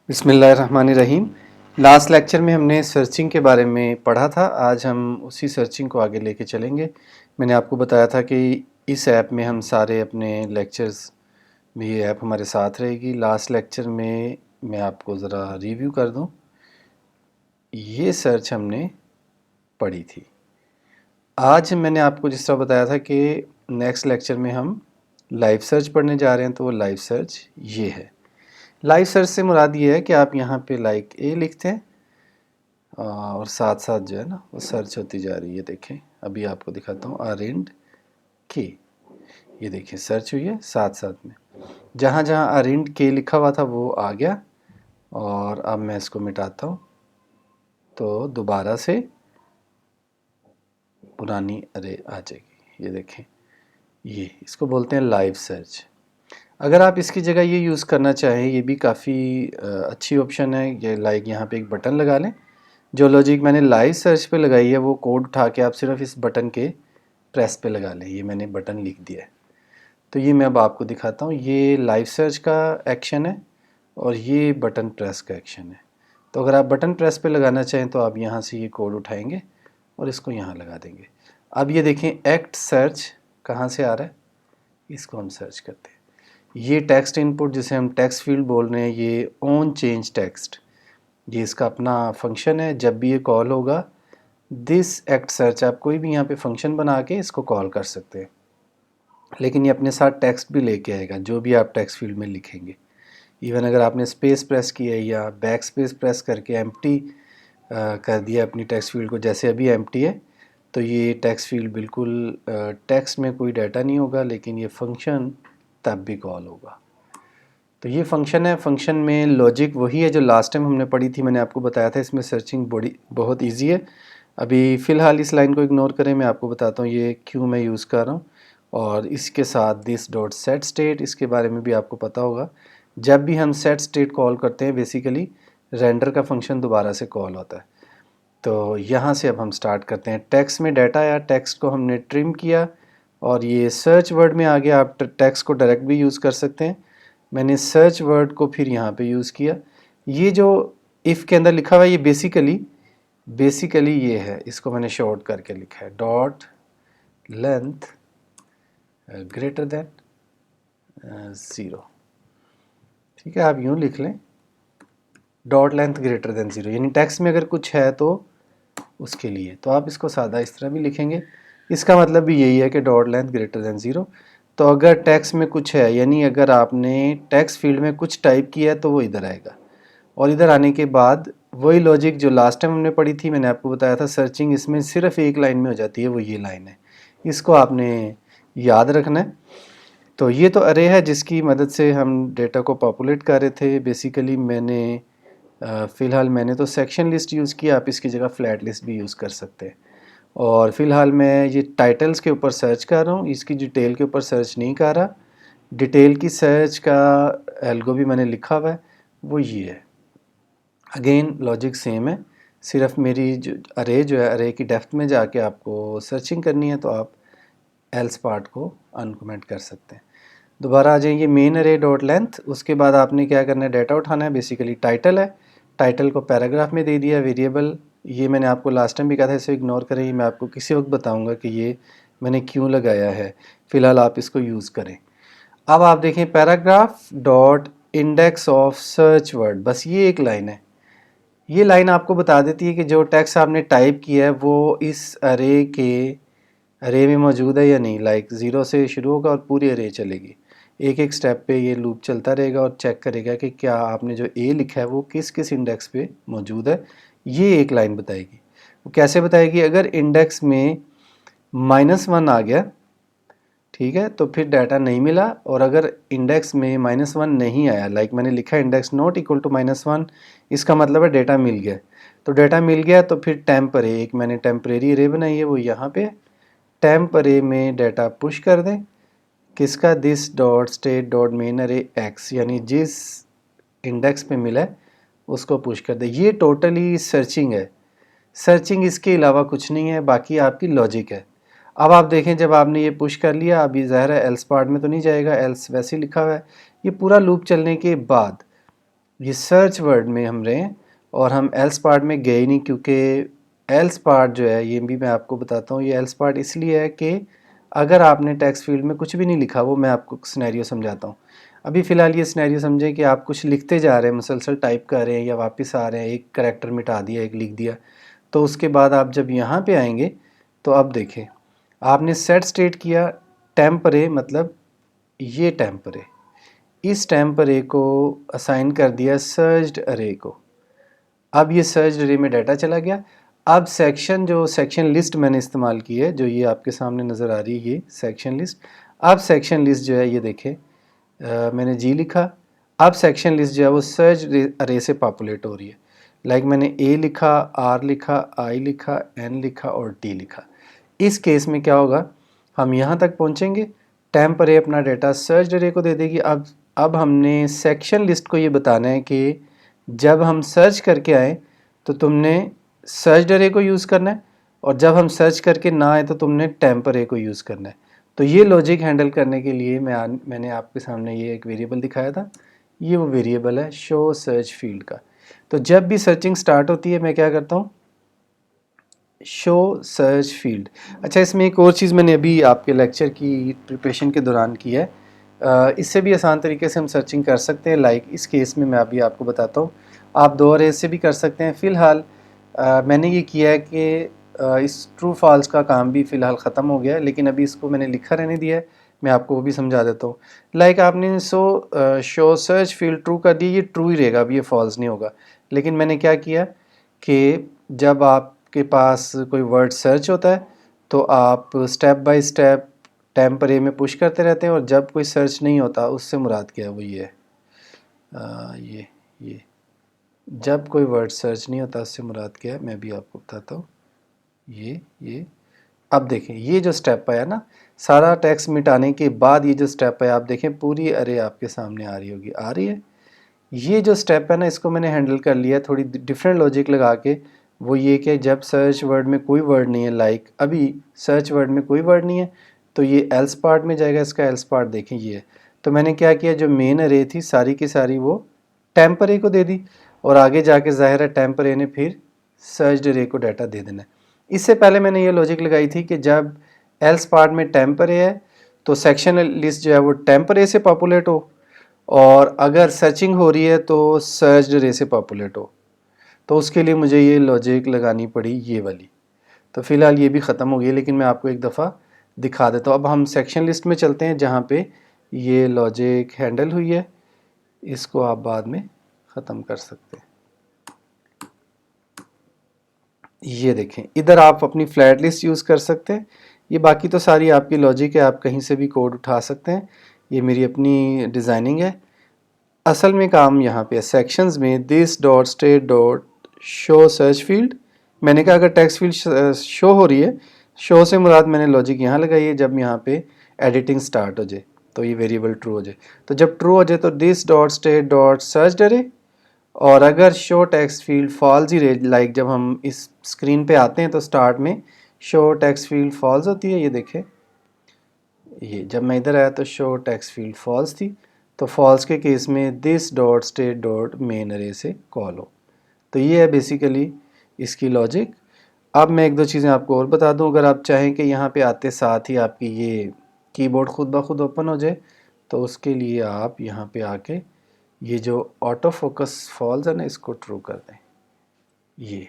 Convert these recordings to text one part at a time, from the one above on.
बिस्मिल्लाहिर्रहमानिर्रहीम। Last lecture में हमने सर्चिंग के बारे में पढ़ा था। आज हम उसी सर्चिंग को आगे लेके चलेंगे। मैंने आपको बताया था कि इस ऐप में हम सारे अपने लेक्चर्स में ये ऐप हमारे साथ रहेगी। लास्ट लेक्चर में मैं आपको ज़रा रिव्यू कर दूं। ये सर्च हमने पढ़ी थी। आज मैंने आपको जिस तरह बताया था कि नेक्स्ट लेक्चर में हम लाइव सर्च पढ़ने जा रहे हैं, तो वो लाइव सर्च ये है। लाइव सर्च से मुराद ये है कि आप यहाँ पे लाइक ए लिखते हैं और साथ साथ जो है ना वो सर्च होती जा रही है। देखें, अभी आपको दिखाता हूँ अरेंड के। ये देखिए सर्च हुई है, साथ साथ में जहाँ जहाँ अरेंड के लिखा हुआ था वो आ गया। और अब मैं इसको मिटाता हूँ तो दोबारा से पुरानी अरे आ जाएगी। ये देखें, ये इसको बोलते हैं लाइव सर्च। अगर आप इसकी जगह ये यूज़ करना चाहें, ये भी काफ़ी अच्छी ऑप्शन है। ये लाइक यहाँ पे एक बटन लगा लें। जो लॉजिक मैंने लाइव सर्च पे लगाई है वो कोड उठा के आप सिर्फ इस बटन के प्रेस पे लगा लें। ये मैंने बटन लिख दिया है। तो ये मैं अब आपको दिखाता हूँ। ये लाइव सर्च का एक्शन है और ये बटन प्रेस का एक्शन है। तो अगर आप बटन प्रेस पे लगाना चाहें तो आप यहाँ से ये कोड उठाएंगे और इसको यहाँ लगा देंगे। अब ये देखें, एक्ट सर्च कहाँ से आ रहा है, इसको हम सर्च करते हैं। ये टेक्स्ट इनपुट जिसे हम टेक्स्ट फील्ड बोल रहे हैं, ये ऑन चेंज टेक्स्ट, ये इसका अपना फंक्शन है। जब भी ये कॉल होगा दिस एक्ट सर्च, आप कोई भी यहाँ पे फंक्शन बना के इसको कॉल कर सकते हैं, लेकिन ये अपने साथ टेक्स्ट भी लेके आएगा जो भी आप टेक्स्ट फील्ड में लिखेंगे। इवन अगर आपने स्पेस प्रेस किया है या बैक स्पेस प्रेस करके एम्प्टी कर दिया अपनी टेक्स्ट फील्ड को, जैसे अभी एम्प्टी है, तो ये टेक्स्ट फील्ड बिल्कुल टेक्स्ट में कोई डाटा नहीं होगा, लेकिन ये फंक्शन तब भी कॉल होगा। तो ये फंक्शन है। फंक्शन में लॉजिक वही है जो लास्ट टाइम हमने पढ़ी थी। मैंने आपको बताया था इसमें सर्चिंग बड़ी बहुत इजी है। अभी फ़िलहाल इस लाइन को इग्नोर करें, मैं आपको बताता हूँ ये क्यों मैं यूज़ कर रहा हूँ। और इसके साथ दिस डॉट सेट स्टेट, इसके बारे में भी आपको पता होगा। जब भी हम सेट स्टेट कॉल करते हैं, बेसिकली रेंडर का फंक्शन दोबारा से कॉल होता है। तो यहाँ से अब हम स्टार्ट करते हैं। टेक्स्ट में डाटा आया, टेक्स्ट को हमने ट्रिम किया और ये सर्च वर्ड में आ गया। आप टेक्स्ट को डायरेक्ट भी यूज़ कर सकते हैं। मैंने सर्च वर्ड को फिर यहाँ पे यूज़ किया। ये जो इफ़ के अंदर लिखा हुआ है ये बेसिकली ये है, इसको मैंने शॉर्ट करके लिखा है डॉट लेंथ ग्रेटर देन 0। ठीक है, आप यूँ लिख लें डॉट लेंथ ग्रेटर देन 0, यानी टेक्स्ट में अगर कुछ है तो उसके लिए। तो आप इसको सादा इस तरह भी लिखेंगे। इसका मतलब भी यही है कि डॉट लेंथ ग्रेटर देन 0। तो अगर टेक्स्ट में कुछ है, यानी अगर आपने टेक्स्ट फील्ड में कुछ टाइप किया है तो वो इधर आएगा। और इधर आने के बाद वही लॉजिक जो लास्ट टाइम हमने पढ़ी थी, मैंने आपको बताया था सर्चिंग इसमें सिर्फ एक लाइन में हो जाती है, वो ये लाइन है। इसको आपने याद रखना है। तो ये तो अरे है जिसकी मदद से हम डेटा को पॉपुलेट कर रहे थे। बेसिकली फ़िलहाल मैंने तो सेक्शन लिस्ट यूज़ किया, आप इसकी जगह फ्लैट लिस्ट भी यूज़ कर सकते हैं। और फ़िलहाल मैं ये टाइटल्स के ऊपर सर्च कर रहा हूँ, इसकी डिटेल के ऊपर सर्च नहीं कर रहा। डिटेल की सर्च का एल्गो भी मैंने लिखा हुआ है, वो ये है। अगेन लॉजिक सेम है, सिर्फ मेरी जो जो है अरे की डेप्थ में जाके आपको सर्चिंग करनी है, तो आप एल्स पार्ट को अनकमेंट कर सकते हैं। दोबारा आ जाएंगे मेन अरे डॉट लेंथ। उसके बाद आपने क्या करना है, डाटा उठाना है। बेसिकली टाइटल है, टाइटल को पैराग्राफ में दे दिया वेरिएबल। ये मैंने आपको लास्ट टाइम भी कहा था, इसे इग्नोर करें। ये मैं आपको किसी वक्त बताऊंगा कि ये मैंने क्यों लगाया है। फ़िलहाल आप इसको यूज़ करें। अब आप देखें paragraph dot index of search word, बस ये एक लाइन है। ये लाइन आपको बता देती है कि जो टेक्स्ट आपने टाइप किया है वो इस अरे में मौजूद है या नहीं। लाइक 0 से शुरू होगा और पूरी अरे चलेगी। एक एक स्टेप पे ये लूप चलता रहेगा और चेक करेगा कि क्या आपने जो ए लिखा है वो किस किस इंडेक्स पे मौजूद है। ये एक लाइन बताएगी। वो कैसे बताएगी, अगर इंडेक्स में -1 आ गया, ठीक है, तो फिर डाटा नहीं मिला। और अगर इंडेक्स में -1 नहीं आया, लाइक मैंने लिखा है इंडेक्स नॉट इक्वल टू -1, इसका मतलब है डाटा मिल गया। तो डाटा मिल गया तो फिर टेम्प अरे, एक मैंने टेम्परेरी अरे बनाई है वो यहाँ पे। टेम्प अरे में डाटा पुश कर दें, किसका, this dot state dot main अरे एक्स, यानी जिस इंडेक्स पे मिला है उसको पुश कर दे। ये टोटली सर्चिंग है। सर्चिंग इसके अलावा कुछ नहीं है, बाकी आपकी लॉजिक है। अब आप देखें, जब आपने ये पुश कर लिया, अभी ज़ाहिर है एल्स पार्ट में तो नहीं जाएगा, एल्स वैसे ही लिखा हुआ है। ये पूरा लूप चलने के बाद ये सर्च वर्ड में हम रहे हैं और हम एल्स पार्ट में गए नहीं, क्योंकि एल्स पार्ट जो है ये भी मैं आपको बताता हूँ। ये एल्स पार्ट इसलिए है कि अगर आपने टेक्स्ट फील्ड में कुछ भी नहीं लिखा, वो मैं आपको सिनेरियो समझाता हूँ। अभी फ़िलहाल ये सिनेरियो समझें कि आप कुछ लिखते जा रहे हैं, मुसलसल टाइप कर रहे हैं या वापस आ रहे हैं, एक करैक्टर मिटा दिया, एक लिख दिया, तो उसके बाद आप जब यहाँ पे आएंगे तो अब देखें, आपने सेट स्टेट किया टेम्प अरे, मतलब ये टेम्प अरे, इस टेम्प अरे को असाइन कर दिया सर्च्ड अरे को। अब ये सर्च अरे में डाटा चला गया। अब सेक्शन लिस्ट मैंने इस्तेमाल की है, जो ये आपके सामने नज़र आ रही है, ये सेक्शन लिस्ट। अब सेक्शन लिस्ट जो है ये देखें, मैंने जी लिखा। अब सेक्शन लिस्ट जो है वो सर्च अरे से पॉपुलेट हो रही है। लाइक मैंने ए लिखा, आर लिखा, आई लिखा, एन लिखा और टी लिखा। इस केस में क्या होगा, हम यहाँ तक पहुँचेंगे, टेम्प अरे अपना डाटा सर्च अरे को दे देगी। अब हमने सेक्शन लिस्ट को ये बताना है कि जब हम सर्च करके आए तो तुमने सर्च अरे को यूज़ करना है, और जब हम सर्च करके ना आए तो तुमने टेम्प अरे को यूज़ करना है। तो ये लॉजिक हैंडल करने के लिए मैंने आपके सामने ये एक वेरिएबल दिखाया था। ये वो वेरिएबल है शो सर्च फील्ड का। तो जब भी सर्चिंग स्टार्ट होती है मैं क्या करता हूँ, शो सर्च फील्ड। अच्छा, इसमें एक और चीज़ मैंने अभी आपके लेक्चर की प्रिपरेशन के दौरान की है। इससे भी आसान तरीके से हम सर्चिंग कर सकते हैं। लाइक इस केस में मैं अभी आपको बताता हूँ, आप दो अरेज से भी कर सकते हैं। फ़िलहाल मैंने ये किया है कि इस ट्रू फॉल्स का काम भी फ़िलहाल ख़त्म हो गया है, लेकिन अभी इसको मैंने लिखा रहने दिया है। मैं आपको वो भी समझा देता हूँ। लाइक आपने शो सर्च फील्ड ट्रू कर दी, ये ट्रू ही रहेगा, अभी ये फॉल्स नहीं होगा। लेकिन मैंने क्या किया कि जब आपके पास कोई वर्ड सर्च होता है तो आप स्टेप बाय स्टेप टेम्प अरे में पुश करते रहते हैं, और जब कोई सर्च नहीं होता उससे मुराद क्या है, वो ये है, ये जब कोई वर्ड सर्च नहीं होता उससे मुराद क्या है, मैं भी आपको बताता हूँ। ये अब देखें, ये जो स्टेप आया ना, सारा टेक्स्ट मिटाने के बाद ये जो स्टेप है, आप देखें पूरी अरे आपके सामने आ रही होगी, आ रही है। ये जो स्टेप है ना, इसको मैंने हैंडल कर लिया थोड़ी डिफरेंट लॉजिक लगा के। वो ये कि जब सर्च वर्ड में कोई वर्ड नहीं है, लाइक अभी सर्च वर्ड में कोई वर्ड नहीं है, तो ये एल्स पार्ट में जाएगा। इसका एल्स पार्ट देखें ये है। तो मैंने क्या किया, जो मेन अरे थी सारी की सारी वो टेम्प अरे को दे दी, और आगे जाके ज़ाहिर है टेम्प अरे ने फिर सर्च अरे को डाटा दे देना है। इससे पहले मैंने ये लॉजिक लगाई थी कि जब एल्स पार्ट में टेम्प अरे है तो सेक्शन लिस्ट जो है वो टेम्प अरे से पॉपुलेट हो, और अगर सर्चिंग हो रही है तो सर्च अरे से पॉपुलेट हो। तो उसके लिए मुझे ये लॉजिक लगानी पड़ी, ये वाली। तो फ़िलहाल ये भी ख़त्म हो गई, लेकिन मैं आपको एक दफ़ा दिखा देता हूँ। अब हम सेक्शन लिस्ट में चलते हैं जहाँ पे ये लॉजिक हैंडल हुई है। इसको आप बाद में ख़त्म कर सकते हैं। ये देखें, इधर आप अपनी फ्लैट लिस्ट यूज़ कर सकते हैं। ये बाकी तो सारी आपकी लॉजिक है, आप कहीं से भी कोड उठा सकते हैं। ये मेरी अपनी डिज़ाइनिंग है। असल में काम यहाँ पे है सेक्शंस में, this dot state dot show search field. मैंने कहा अगर टेक्स्ट फील्ड शो हो रही है, शो से मुराद मैंने लॉजिक यहाँ लगाई है, जब यहाँ पे एडिटिंग स्टार्ट हो जाए तो ये वेरिएबल ट्रू हो जाए। तो जब ट्रू हो जाए तो this dot state dot search अरे, और अगर शो टेक्स्ट फील्ड फॉल्स ही रहे, लाइक जब हम इस स्क्रीन पे आते हैं तो स्टार्ट में शो टेक्स्ट फील्ड फॉल्स होती है। ये देखें, ये जब मैं इधर आया तो शो टेक्स्ट फील्ड फॉल्स थी, तो फॉल्स के केस में this dot state dot main अरे से कॉल हो। तो ये है बेसिकली इसकी लॉजिक। अब मैं एक दो चीज़ें आपको और बता दूं। अगर आप चाहें कि यहाँ पे आते साथ ही आपकी ये कीबोर्ड खुद ब खुद ओपन हो जाए, तो उसके लिए आप यहाँ पे आके ये जो ऑटो फोकस फॉल्स है ना, इसको ट्रू कर दें। ये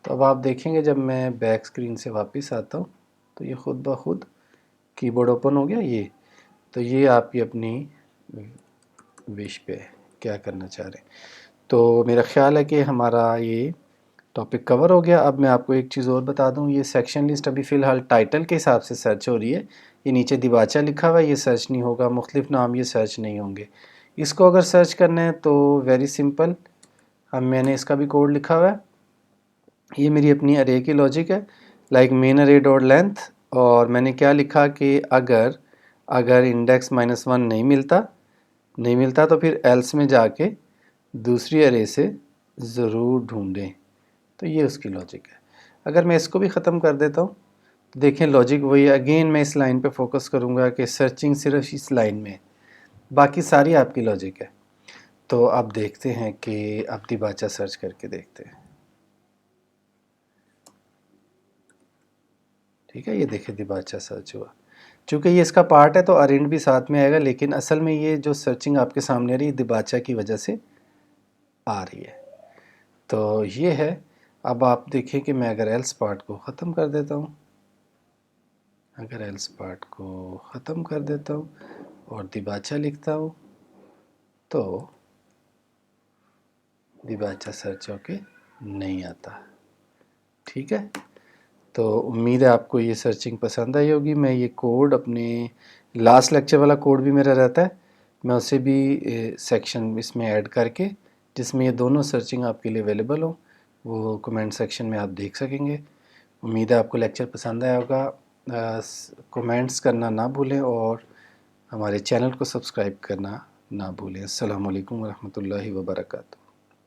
तो अब आप देखेंगे जब मैं बैक स्क्रीन से वापस आता हूँ तो ये खुद ब खुद कीबोर्ड ओपन हो गया। ये तो ये आपकी अपनी विश पे है, क्या करना चाह रहे हैं। तो मेरा ख़्याल है कि हमारा ये टॉपिक कवर हो गया। अब मैं आपको एक चीज़ और बता दूं, ये सेक्शन लिस्ट अभी फ़िलहाल टाइटल के हिसाब से सर्च हो रही है। ये नीचे दिबाचा लिखा हुआ है, ये सर्च नहीं होगा, मुख्तलिफ नाम ये सर्च नहीं होंगे। इसको अगर सर्च करना है तो वेरी सिंपल, मैंने इसका भी कोड लिखा हुआ है। ये मेरी अपनी अरे की लॉजिक है, लाइक मेन अरे डॉट लेंथ, और मैंने क्या लिखा कि अगर इंडेक्स -1 नहीं मिलता तो फिर एल्स में जाके दूसरी अरे से ज़रूर ढूंढें। तो ये उसकी लॉजिक है। अगर मैं इसको भी ख़त्म कर देता हूँ तो देखें लॉजिक वही है। अगेन मैं इस लाइन पे फोकस करूँगा कि सर्चिंग सिर्फ इस लाइन में है, बाकी सारी आपकी लॉजिक है। तो अब देखते हैं कि अब दिबाचा सर्च करके देखते हैं। ठीक है, ये देखिए दिबाचा सर्च हुआ। चूँकि ये इसका पार्ट है तो अरिंड भी साथ में आएगा, लेकिन असल में ये जो सर्चिंग आपके सामने आ रही है दिबाचा की वजह से आ रही है। तो ये है। अब आप देखिए कि मैं अगर एल्स पार्ट को ख़त्म कर देता हूँ, अगर एल्स पार्ट को ख़त्म कर देता हूँ और दिबाचा लिखता हूँ तो दिबाचा सर्च होके नहीं आता। ठीक है, तो उम्मीद है आपको ये सर्चिंग पसंद आई होगी। मैं ये कोड अपने लास्ट लेक्चर वाला कोड भी मेरा रहता है, मैं उसे भी सेक्शन इसमें ऐड करके, जिसमें ये दोनों सर्चिंग आपके लिए अवेलेबल हो, वो कमेंट सेक्शन में आप देख सकेंगे। उम्मीद है आपको लेक्चर पसंद आया होगा। कमेंट्स करना ना भूलें और हमारे चैनल को सब्सक्राइब करना ना भूलें। अस्सलाम वालेकुम व रहमतुल्लाहि व बरकातहू।